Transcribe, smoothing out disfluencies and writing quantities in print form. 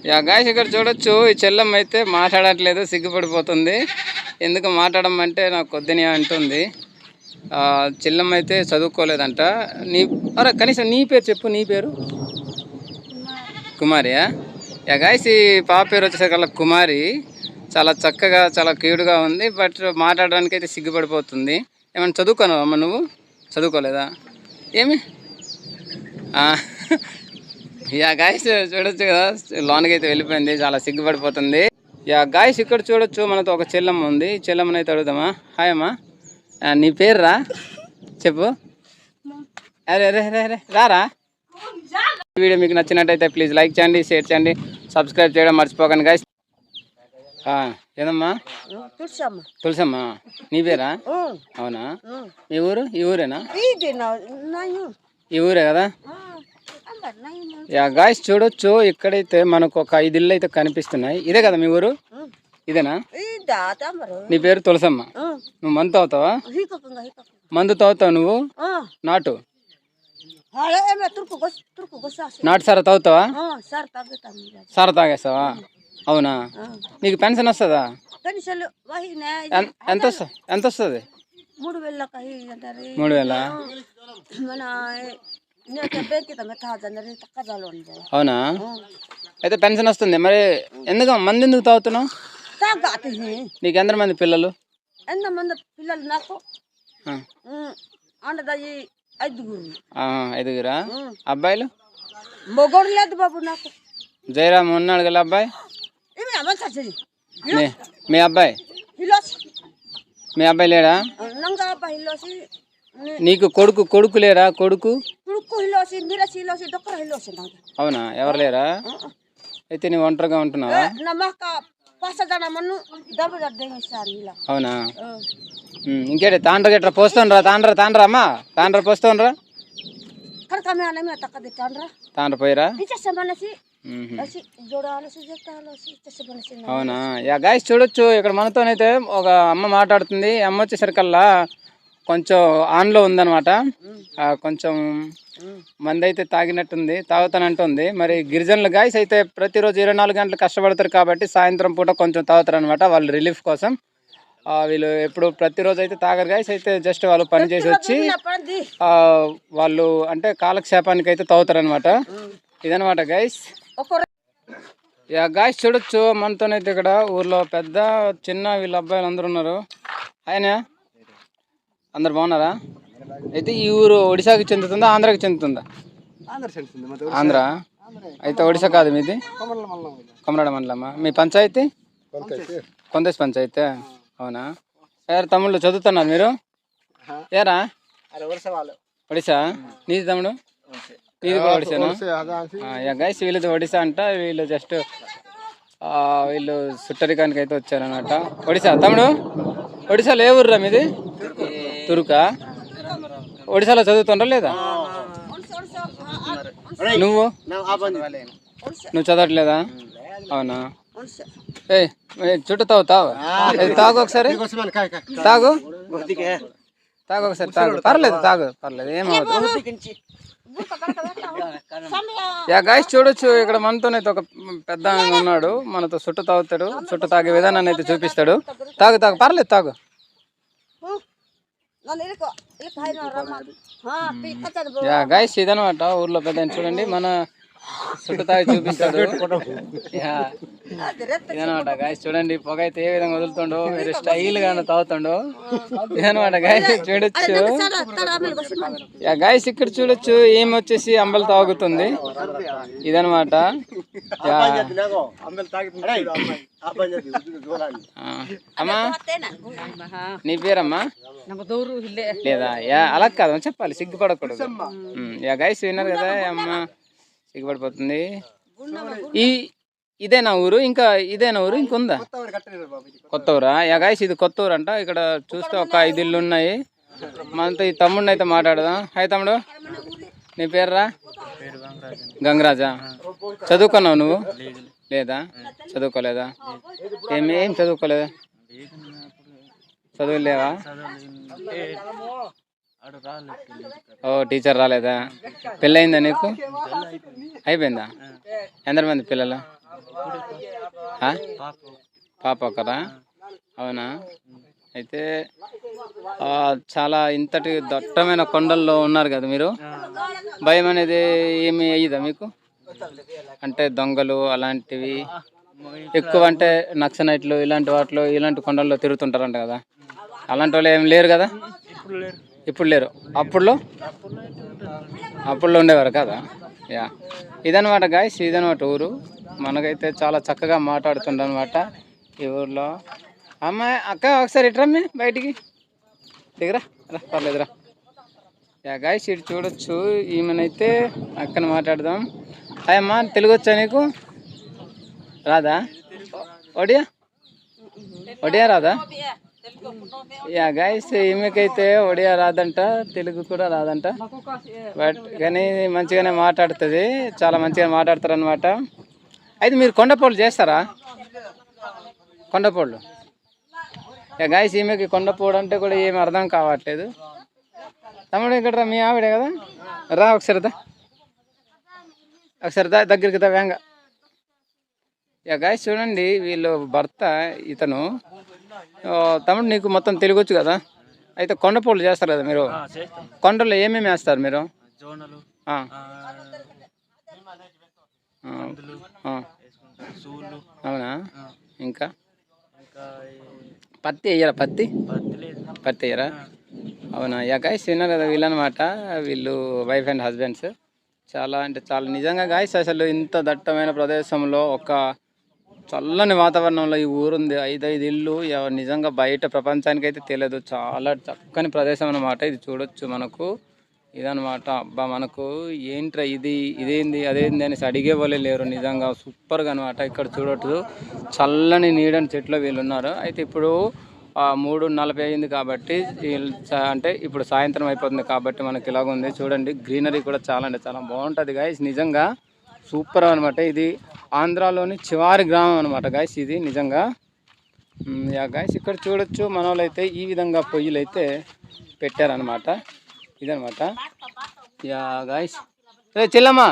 Yeah guys ఇక్కడ చూడొచ్చు ఈ చెల్లమ్మ అయితే మాట్లాడట్లేదు, సిగ్గుపడిపోతుంది. ఎందుకు మాట్లాడమంటే నాకు కొద్దిని అంటుంది. చెల్లమ్మ అయితే చదువుకోలేదంట. అరే కనీసం నీ పేరు చెప్పు. నీ పేరు కుమారియా? యా గాయ్స్ ఈ పాప పేరు వచ్చేసరికి కుమారి. చాలా చక్కగా చాలా క్యూట్గా ఉంది. బట్ మాట్లాడడానికి అయితే సిగ్గుపడిపోతుంది. ఏమైనా చదువుకున్నావా అమ్మ? నువ్వు చదువుకోలేదా? ఏమి? యా గాయ్స్ చూడొచ్చు కదా, లోన్కి అయితే వెళ్ళిపోయింది, చాలా సిగ్గుపడిపోతుంది. యా గాయ్స్ ఇక్కడ చూడొచ్చు మనతో ఒక చెల్లమ్మ ఉంది. చెల్లమ్మని అయితే అడుగుదామా. హాయ్ అమ్మా, నీ పేరు రా చెప్పు. అరే రే రే రే రారా. వీడియో మీకు నచ్చినట్టయితే ప్లీజ్ లైక్ చేయండి, షేర్ చేయండి, సబ్స్క్రైబ్ చేయడం మర్చిపోకండి గాయ్స్. ఏదమ్మా? తులసమ్మ. నీ పేరా? అవునా? మీ ఊరు? ఈ ఊరేనా? ఈ ఊరే కదా. యా గాయ్స్ చూడొచ్చు ఇక్కడైతే మనకు ఒక 5 ఇళ్ళు అయితే కనిపిస్తున్నాయి. ఇదే కదా మీ ఊరు? ఇదేనా? నీ పేరు తులసమ్మ. నువ్వు మందు తాగుతావా? మందు తాగుతావు నువ్వు? నాటు సారా తాగుతావా? సారా తాగేస్తావా? అవునా? నీకు పెన్షన్ వస్తుందా? ఎంత వస్తుంది? 3,000. అవునా? అయితే పెన్షన్ వస్తుంది. మరి ఎందుకు మంది ఎందుకు తాగుతున్నావు? నీకు ఎంతమంది మంది పిల్లలు? నాకు 5గురా? అబ్బాయిలు? మొగోడు లేదు బాబు నాకు. జయరామ్ ఉన్నాడు కదా అబ్బాయి. మీ అబ్బాయి? మీ అబ్బాయి లేడా? నీకు కొడుకు లేరా? కొడుకు? అవునా? ఎవరు లేరా? అయితే నువ్వు ఒంటరిగా ఉంటున్నావా? అవునా? ఇంకేంటి తాండ్ర గట్రా పోస్తుండ్రా? తాండ్ర అమ్మా, తాండ్ర పోస్తుండ్రా? తాండ్ర పోయిరా? అవునా? యా గాయ్స్ చూడొచ్చు ఇక్కడ మనతోనైతే ఒక అమ్మ మాట్లాడుతుంది. అమ్మ వచ్చేసరికల్లా కొంచెం ఆన్లో ఉందన్నమాట. కొంచెం మంది అయితే తాగినట్టుంది, తాగుతానంటుంది. మరి గిరిజనులు గాయ్స్ అయితే ప్రతిరోజు 24 గంటలు కష్టపడతారు కాబట్టి సాయంత్రం పూట కొంచెం తాగుతారు అనమాట, వాళ్ళు రిలీఫ్ కోసం. వీళ్ళు ఎప్పుడు ప్రతిరోజు అయితే తాగరు గాయ్స్. అయితే జస్ట్ వాళ్ళు పని చేసి వచ్చి వాళ్ళు అంటే కాలక్షేపానికి అయితే తాగుతారు అనమాట. ఇదనమాట గాయ్స్. యా గాయ్స్ చూడొచ్చు మనతోనైతే ఇక్కడ ఊర్లో పెద్ద చిన్న వీళ్ళ అబ్బాయిలు అందరూ ఉన్నారు. ఆయన అందరు బాగున్నారా? అయితే ఈ ఊరు ఒడిశాకి చెందుతుందా ఆంధ్రాకి చెందుతుందా? ఆంధ్ర. అయితే ఒడిశా కాదు మీది? కొమరాడ మండలమ్మా. మీ పంచాయతీ? కొందేశ్ పంచాయతీ. అవునా? ఏరా తమ్ముళ్ళు చదువుతున్నారు మీరు? ఏరా ఒడిశా? నీది తమ్ముడు? నీది కూడా ఒడిశానా? గైస్ వీళ్ళది ఒడిశా అంట. వీళ్ళు జస్ట్ వీళ్ళు సుట్టరికానికి అయితే వచ్చారనమాట. ఒడిశా తమ్ముడు? ఒడిశాలో ఏ ఊర్రా మీది? తురుకా? ఒడిశాలో చదువుతుండ్రా లేదా? నువ్వు చదవట్లేదా? అవునా? చుట్టూ తాగు ఒకసారి. తాగు ఒకసారి తాగు. పర్లేదు ఏమవుతుంది. యా గాయ్స్ చూడొచ్చు ఇక్కడ మనతోనైతే ఒక పెద్ద ఉన్నాడు, మనతో చుట్టూ తాగుతాడు. చుట్టూ తాగే విధానాన్ని అయితే చూపిస్తాడు. తాగు పర్లేదు తాగు. యా గాయ్స్ ఇదనమాట ఊర్లో పెద్ద. చూడండి మన చుట్టూ తాగి చూపిస్తాడు. ఇదనమాట గాయ్స్ చూడండి పొగ అయితే ఏ విధంగా వదులుతుండో, మీరు స్టైల్ గా తాగుతుండో. ఇదనమాట గాయ్స్ చూడొచ్చు. యా గాయ్స్ ఇక్కడ చూడొచ్చు ఏం వచ్చేసి అంబలి తాగుతుంది. ఇదనమాట. అమ్మా నీ పేరమ్మా? లేదా? అలా కాదు చెప్పాలి, సిగ్గుపడకూడదు. యా గాయ్స్ విన్నారు కదా అమ్మ సిగ్గుపడిపోతుంది. ఇదేనా ఊరు? ఇంకా ఇదేనా ఊరు ఇంకొందా? కొత్త ఊరా? యా గాయ్స్ ఇది కొత్త ఊరు అంట. ఇక్కడ చూస్తే ఒక 5 ఇళ్ళు ఉన్నాయి. మనతో ఈ తమ్ముడిని అయితే మాట్లాడదాం. హాయ్ తమ్ముడు, నీ పేర్రా? గంగరాజా. చదువుకున్నావు నువ్వు? లేదా? చదువుకోలేదా? ఏం చదువుకోలేదా? చదువులేవా? ఓ టీచర్ రాలేదా? పెళ్ళయిందా నీకు? అయిపోయిందా? ఎంతమంది పిల్లలు? ఆ? పాప ఒకరా? అవునా? అయితే చాలా ఇంతటి దట్టమైన కొండల్లో ఉన్నారు కదా మీరు, భయం అనేది ఏమి అయ్యిదా మీకు? అంటే దొంగలు అలాంటివి ఎక్కువ, అంటే నక్సలైట్లు ఇలాంటి వాటిలో ఇలాంటి కొండల్లో తిరుగుతుంటారంట కదా, అలాంటి వాళ్ళు ఏం లేరు కదా? ఇప్పుడు లేరు, అప్పుడులో ఉండేవారు కదా. యా, ఇదనమాట గాయస్, ఇదనమాట ఊరు. మనకైతే చాలా చక్కగా మాట్లాడుతుండనమాట ఈ ఊర్లో. అమ్మాయి అక్క ఒకసారి ఇట్రమ్మే బయటికి దిగరా, పర్లేదురా. యా గాయస్, ఇటు చూడొచ్చు, ఈమెనైతే అక్కన మాట్లాడదాం. అయ్యమ్మా, తెలుగు వచ్చా నీకు? రాదా? ఒడియా రాదా? యా గాయస్, ఈమెకైతే ఒడియా రాదంట, తెలుగు కూడా రాదంట, బట్ కానీ మంచిగానే మాట్లాడుతుంది, చాలా మంచిగా మాట్లాడతారు అనమాట. అయితే మీరు కొండపోళ్ళు చేస్తారా? కొండపోళ్ళు. యా గాయస్, ఈమెకి కొండపోడు అంటే కూడా ఏమి అర్థం కావట్లేదు. తమ్ముడు ఇక్కడ రా, మీ ఆవిడే కదా, రా ఒకసారి దగ్గరికి దా వేంగ. యా గాయస్, చూడండి వీళ్ళు భర్త ఇతను. తమ్ముడు, నీకు మొత్తం తెలుగు వచ్చు కదా, అయితే కొండపోళ్ళు చేస్తారు కదా మీరు, కొండల్లో ఏమేమి వేస్తారు మీరు? అవునా? ఇంకా పత్తి వేయరా? పత్తి వేయరా? అవునా? యా గాయస్, విన్నారు కదా, వీళ్ళు అనమాట, వీళ్ళు వైఫ్ అండ్ హస్బెండ్స్. చాలా అంటే చాలా నిజంగా గాయస్, అసలు ఇంత దట్టమైన ప్రదేశంలో ఒక చల్లని వాతావరణంలో ఈ ఊరుంది, 5 ఇళ్ళు. నిజంగా బయట ప్రపంచానికి అయితే తెలియదు, చాలా చక్కని ప్రదేశం అన్నమాట. ఇది చూడొచ్చు మనకు, ఇదనమాట. అబ్బా, మనకు ఏంట్రా ఇదేంది అదేంది అనేసి అడిగే వాళ్ళే లేరు, నిజంగా సూపర్గా అనమాట. ఇక్కడ చూడొచ్చు, చల్లని నీడని చెట్లు వీళ్ళు ఉన్నారు. అయితే ఇప్పుడు 3:40 అయింది కాబట్టి, అంటే ఇప్పుడు సాయంత్రం అయిపోతుంది కాబట్టి మనకి ఇలాగుంది. చూడండి, గ్రీనరీ కూడా చాలా అంటే చాలా బాగుంటుంది గాయస్, నిజంగా సూపర్ అనమాట. ఇది ఆంధ్రాలోని చివరి గ్రామం అనమాట గాయస్, ఇది నిజంగా. యా గాయస్, ఇక్కడ చూడొచ్చు, మన వాళ్ళు అయితే ఈ విధంగా పొయ్యిలు అయితే పెట్టారనమాట, ఇదనమాట. యా గాయస్, రే చెల్లమ్మా,